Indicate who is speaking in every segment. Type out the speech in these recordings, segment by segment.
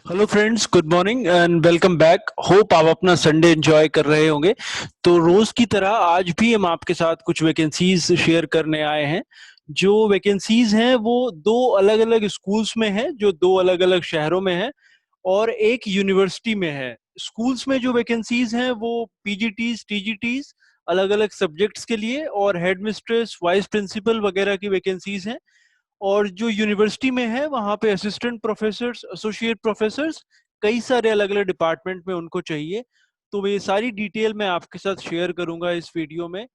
Speaker 1: Hello friends, good morning and welcome back. Hope आप अपना Sunday enjoy कर रहे होंगे। तो रोज की तरह आज भी हम आपके साथ कुछ वैकेंसीज शेयर करने आए हैं। जो वैकेंसीज हैं वो दो अलग अलग स्कूल्स में हैं, जो दो अलग अलग शहरों में हैं और एक यूनिवर्सिटी में है। स्कूल्स में जो वैकेंसीज हैं वो पीजीटीज, टीजीटीज, अलग अलग सब्जेक्ट्स के लिए, और हेडमिस्ट्रेस, वाइस प्रिंसिपल वगैरह की वैकेंसीज हैं। और जो यूनिवर्सिटी में है वहाँ पे असिस्टेंट प्रोफेसर्स, एसोसिएट प्रोफेसर्स, कई सारे अलग अलग डिपार्टमेंट में उनको चाहिए। तो ये सारी डिटेल मैं आपके साथ शेयर करूंगा इस वीडियो में।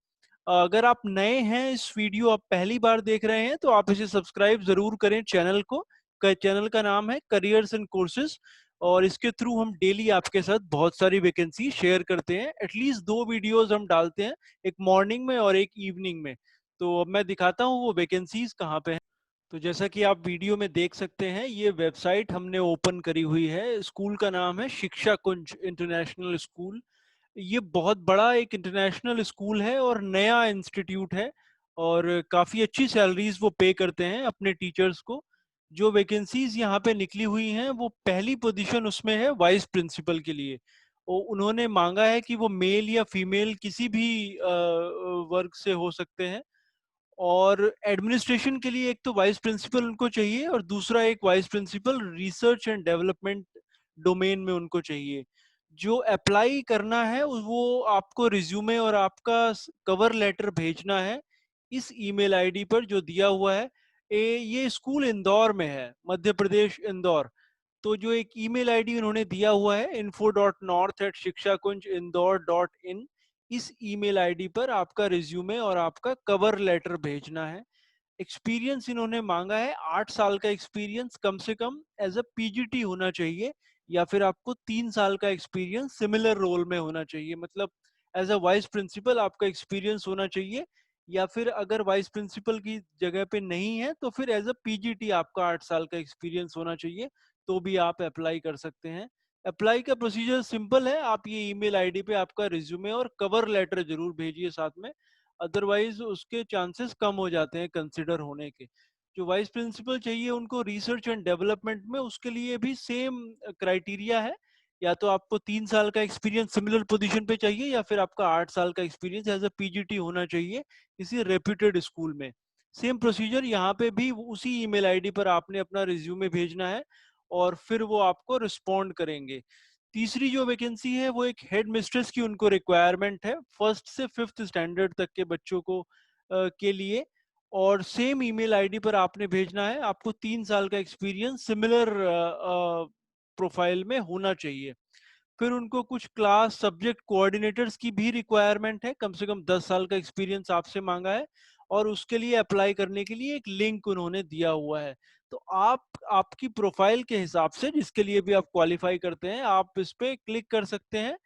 Speaker 1: अगर आप नए हैं, इस वीडियो आप पहली बार देख रहे हैं, तो आप इसे सब्सक्राइब जरूर करें चैनल को। चैनल का नाम है करियर्स एंड कोर्सेज, और इसके थ्रू हम डेली आपके साथ बहुत सारी वैकेंसी शेयर करते हैं। एटलीस्ट दो वीडियोस हम डालते हैं, एक मॉर्निंग में और एक इवनिंग में। तो अब मैं दिखाता हूँ वो वैकेंसीज कहाँ पे हैं। तो जैसा कि आप वीडियो में देख सकते हैं, ये वेबसाइट हमने ओपन करी हुई है। स्कूल का नाम है शिक्षा कुंज इंटरनेशनल स्कूल। ये बहुत बड़ा एक इंटरनेशनल स्कूल है और नया इंस्टीट्यूट है, और काफ़ी अच्छी सैलरीज वो पे करते हैं अपने टीचर्स को। जो वैकेंसीज यहाँ पे निकली हुई हैं, वो पहली पोजीशन उसमें है वाइस प्रिंसिपल के लिए। उन्होंने मांगा है कि वो मेल या फीमेल किसी भी वर्ग से हो सकते हैं। और एडमिनिस्ट्रेशन के लिए एक तो वाइस प्रिंसिपल उनको चाहिए, और दूसरा एक vice principal research and development domain में उनको चाहिए। जो अप्लाई करना है वो आपको रिज्यूमे और आपका कवर लेटर भेजना है इस ईमेल आईडी पर जो दिया हुआ है। ये स्कूल इंदौर में है, मध्य प्रदेश, इंदौर। तो जो एक ईमेल आईडी उन्होंने दिया हुआ है, info.north@shikshakunj-indore.in, इस ईमेल आईडी पर आपका रिज्यूमे और आपका कवर लेटर भेजना है। एक्सपीरियंस इन्होंने मांगा है 8 साल का एक्सपीरियंस कम से कम एज अ पीजीटी होना चाहिए, या फिर आपको 3 साल का एक्सपीरियंस सिमिलर रोल में होना चाहिए। मतलब एज अ वाइस प्रिंसिपल आपका एक्सपीरियंस होना चाहिए, या फिर अगर वाइस प्रिंसिपल की जगह पे नहीं है तो फिर एज अ पीजीटी आपका 8 साल का एक्सपीरियंस होना चाहिए। तो भी आप अप्लाई कर सकते हैं। अप्लाई का प्रोसीजर सिंपल है, आप ये ईमेल आईडी पे आपका रिज्यूमे और कवर लेटर जरूर भेजिए साथ में। अदरवाइज उसके चांसेस कम हो जाते हैं कंसिडर होने के। जो वाइस प्रिंसिपल चाहिए उनको रिसर्च एंड डेवलपमेंट में, उसके लिए भी सेम क्राइटेरिया है। या तो आपको 3 साल का एक्सपीरियंस सिमिलर पोजीशन पे चाहिए, या फिर आपका 8 साल का एक्सपीरियंस एज अ पीजीटी होना चाहिए किसी रेप्यूटेड स्कूल में। सेम प्रोसीजर यहाँ पे भी, उसी ईमेल आईडी पर आपने अपना रिज्यूमे भेजना है और फिर वो आपको रिस्पॉन्ड करेंगे। तीसरी जो वैकेंसी है वो एक हेड मिस्ट्रेस की उनको रिक्वायरमेंट है, फर्स्ट से फिफ्थ स्टैंडर्ड तक के बच्चों को के लिए। और सेम ईमेल आईडी पर आपने भेजना है, आपको 3 साल का एक्सपीरियंस सिमिलर प्रोफाइल में होना चाहिए। फिर उनको कुछ क्लास सब्जेक्ट कोऑर्डिनेटर्स की भी रिक्वायरमेंट है, कम से कम 10 साल का एक्सपीरियंस आपसे मांगा है। और उसके लिए अप्लाई करने के लिए एक लिंक उन्होंने दिया हुआ है। तो आप आपकी प्रोफाइल के हिसाब से, जिसके लिए भी आप क्वालिफाई करते हैं, आप इस पे क्लिक कर सकते हैं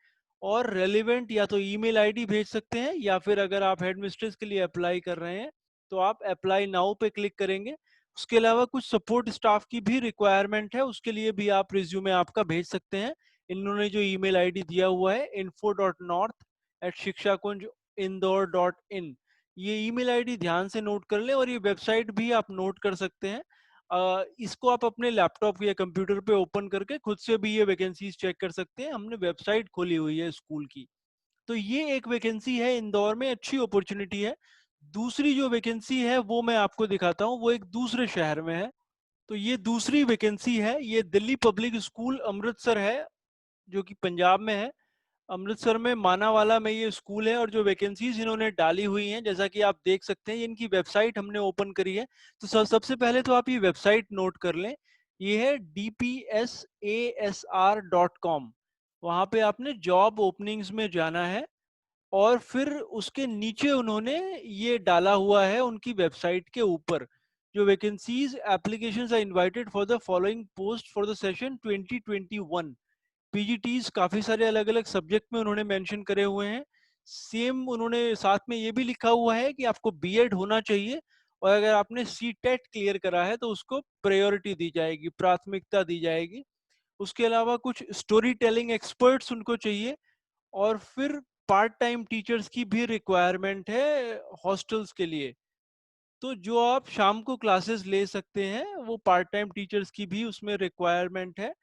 Speaker 1: और रेलिवेंट या तो ईमेल आईडी भेज सकते हैं, या फिर अगर आप हेडमिस्ट्रेस के लिए अप्लाई कर रहे हैं तो आप अप्लाई नाउ पे क्लिक करेंगे। उसके अलावा कुछ सपोर्ट स्टाफ की भी रिक्वायरमेंट है, उसके लिए भी आप रिज्यूमे आपका भेज सकते हैं। इन्होंने जो ईमेल आईडी दिया हुआ है, info.north@shikshakunj-indore.in, ये ईमेल आईडी ध्यान से नोट कर लें, और ये वेबसाइट भी आप नोट कर सकते हैं। इसको आप अपने लैपटॉप या कंप्यूटर पे ओपन करके खुद से भी ये वैकेंसीज चेक कर सकते हैं। हमने वेबसाइट खोली हुई है स्कूल की। तो ये एक वैकेंसी है इंदौर में, अच्छी अपॉर्चुनिटी है। दूसरी जो वैकेंसी है वो मैं आपको दिखाता हूँ, वो एक दूसरे शहर में है। तो ये दूसरी वैकेंसी है, ये दिल्ली पब्लिक स्कूल अमृतसर है, जो कि पंजाब में है। अमृतसर में मानावाला में ये स्कूल है। और जो वैकेंसीज इन्होंने डाली हुई हैं, जैसा कि आप देख सकते हैं, इनकी वेबसाइट हमने ओपन करी है। तो सबसे पहले तो आप ये वेबसाइट नोट कर लें, ये है dpsasr.com। वहाँ पे आपने जॉब ओपनिंग्स में जाना है, और फिर उसके नीचे उन्होंने ये डाला हुआ है उनकी वेबसाइट के ऊपर, जो vacancies applications are invited for the following post for the session 2021। PGTs काफी सारे अलग अलग सब्जेक्ट में उन्होंने मेंशन करे हुए हैं। सेम उन्होंने साथ में ये भी लिखा हुआ है कि आपको बीएड होना चाहिए, और अगर आपने सी टेट क्लियर करा है तो उसको प्रायोरिटी दी जाएगी, प्राथमिकता दी जाएगी। उसके अलावा कुछ स्टोरी टेलिंग एक्सपर्ट्स उनको चाहिए। और फिर पार्ट टाइम टीचर्स की भी रिक्वायरमेंट है हॉस्टल्स के लिए। तो जो आप शाम को क्लासेस ले सकते हैं, वो पार्ट टाइम टीचर्स की भी उसमें रिक्वायरमेंट है।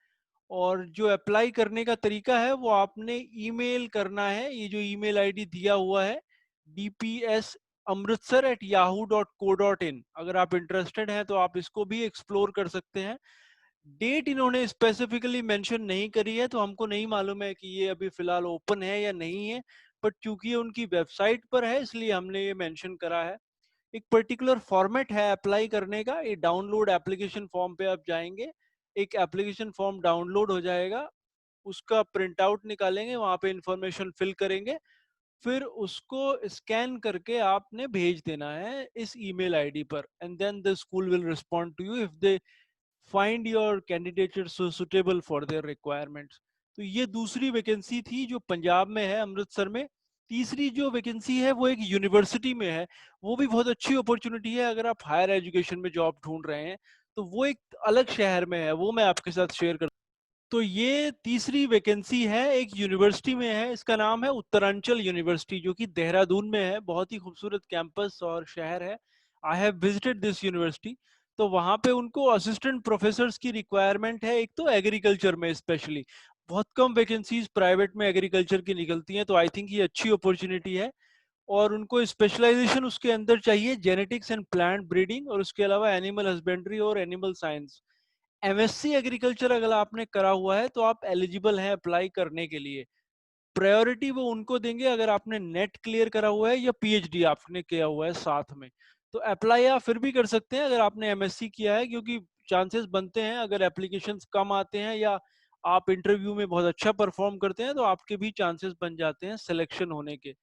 Speaker 1: और जो अप्लाई करने का तरीका है वो आपने ईमेल करना है। ये जो ईमेल आईडी दिया हुआ है dpsamritsar@yahoo.co.in, अगर आप इंटरेस्टेड हैं तो आप इसको भी एक्सप्लोर कर सकते हैं। डेट इन्होंने स्पेसिफिकली मेंशन नहीं करी है, तो हमको नहीं मालूम है कि ये अभी फिलहाल ओपन है या नहीं है, बट चूंकि ये उनकी वेबसाइट पर है इसलिए हमने ये मेंशन करा है। एक पर्टिकुलर फॉर्मेट है अप्लाई करने का, ये डाउनलोड एप्लीकेशन फॉर्म पे आप जाएंगे, एक एप्लीकेशन फॉर्म डाउनलोड हो जाएगा, उसका प्रिंट आउट निकालेंगे, वहां पे इंफॉर्मेशन फिल करेंगे, फिर उसको स्कैन करके आपने भेज देना है इस ईमेल आईडी पर, and then the school will respond to you if they find your candidate suitable for their requirements. तो ये दूसरी वैकेंसी थी जो पंजाब में है, अमृतसर में। तीसरी जो वैकेंसी है वो एक यूनिवर्सिटी में है, वो भी बहुत अच्छी अपॉर्चुनिटी है अगर आप हायर एजुकेशन में जॉब ढूंढ रहे हैं, तो वो एक अलग शहर में है, वो मैं आपके साथ शेयर कर। तो ये तीसरी वैकेंसी है, एक यूनिवर्सिटी में है, इसका नाम है उत्तरांचल यूनिवर्सिटी, जो कि देहरादून में है। बहुत ही खूबसूरत कैंपस और शहर है। I have visited this university. तो वहाँ पे उनको असिस्टेंट प्रोफेसर्स की रिक्वायरमेंट है, एक तो एग्रीकल्चर में स्पेशली। बहुत कम वैकेंसीज प्राइवेट में एग्रीकल्चर की निकलती हैं, तो आई थिंक ये अच्छी अपॉर्चुनिटी है। और उनको स्पेशलाइजेशन उसके अंदर चाहिए जेनेटिक्स एंड प्लांट ब्रीडिंग, और उसके अलावा एनिमल हस्बेंड्री और एनिमल साइंस। एमएससी एग्रीकल्चर अगर आपने करा हुआ है तो आप एलिजिबल हैं अप्लाई करने के लिए। प्रायोरिटी वो उनको देंगे अगर आपने नेट क्लियर करा हुआ है या पीएचडी आपने किया हुआ है साथ में। तो अप्लाई आप फिर भी कर सकते हैं अगर आपने एमएससी किया है, क्योंकि चांसेस बनते हैं अगर एप्लीकेशंस कम आते हैं या आप इंटरव्यू में बहुत अच्छा परफॉर्म करते हैं तो आपके भी चांसेस बन जाते हैं सिलेक्शन होने के।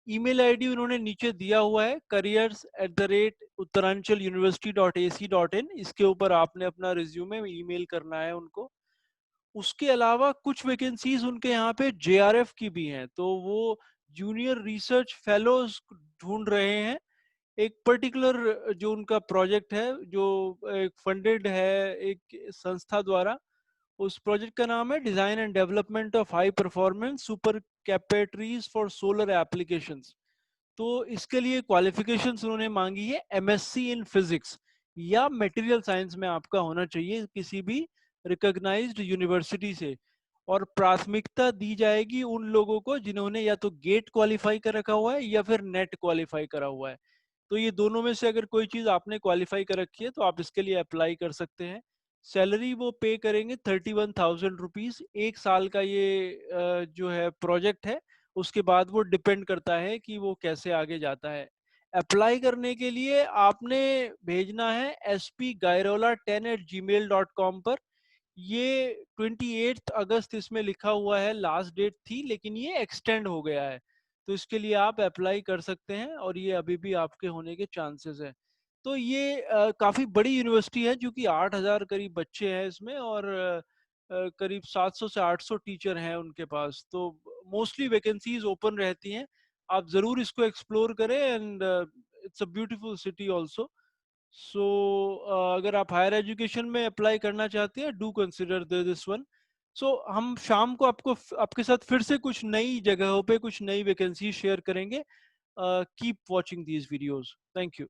Speaker 1: ईमेल आईडी उन्होंने नीचे दिया हुआ है, careers@uttaranchaluniversity.ac.in। इसके ऊपर आपने अपना रिज्यूमे ईमेल करना है उनको। उसके अलावा कुछ वैकेंसीज उनके यहाँ पे जेआरएफ की भी हैं, तो वो जूनियर रिसर्च फेलोज ढूंढ रहे हैं। एक पर्टिकुलर जो उनका प्रोजेक्ट है जो एक फंडेड है एक संस्था द्वारा, उस प्रोजेक्ट का नाम है design and development of high performance super capacitors for solar applications. तो इसके लिए क्वालिफिकेशंस उन्होंने मांगी है एमएससी इन फिजिक्स या मटेरियल साइंस में आपका होना चाहिए किसी भी रिकॉग्नाइज्ड यूनिवर्सिटी से। और प्राथमिकता दी जाएगी उन लोगों को जिन्होंने या तो गेट क्वालिफाई कर रखा हुआ है या फिर नेट क्वालिफाई करा हुआ है। तो ये दोनों में से अगर कोई चीज आपने क्वालिफाई कर रखी है तो आप इसके लिए अप्लाई कर सकते हैं। सैलरी वो पे करेंगे 31,000 रुपीज, एक साल का ये जो है प्रोजेक्ट है। उसके बाद वो डिपेंड करता है कि वो कैसे आगे जाता है। अप्लाई करने के लिए आपने भेजना है spgairola10@gmail.com पर। ये 28 अगस्त इसमें लिखा हुआ है लास्ट डेट थी, लेकिन ये एक्सटेंड हो गया है, तो इसके लिए आप अप्लाई कर सकते हैं और ये अभी भी आपके होने के चांसेस हैं। तो ये काफी बड़ी यूनिवर्सिटी है, जो कि 8,000 करीब बच्चे हैं इसमें, और करीब 700 से 800 टीचर हैं उनके पास। तो मोस्टली वैकेंसीज ओपन रहती हैं। आप जरूर इसको एक्सप्लोर करें, and it's a beautiful city also. So अगर आप हायर एजुकेशन में अप्लाई करना चाहते हैं, do consider this one. So हम शाम को आपके साथ फिर से कुछ नई जगहों पे कुछ नई वैकेंसी शेयर करेंगे। Keep watching these videos. Thank you.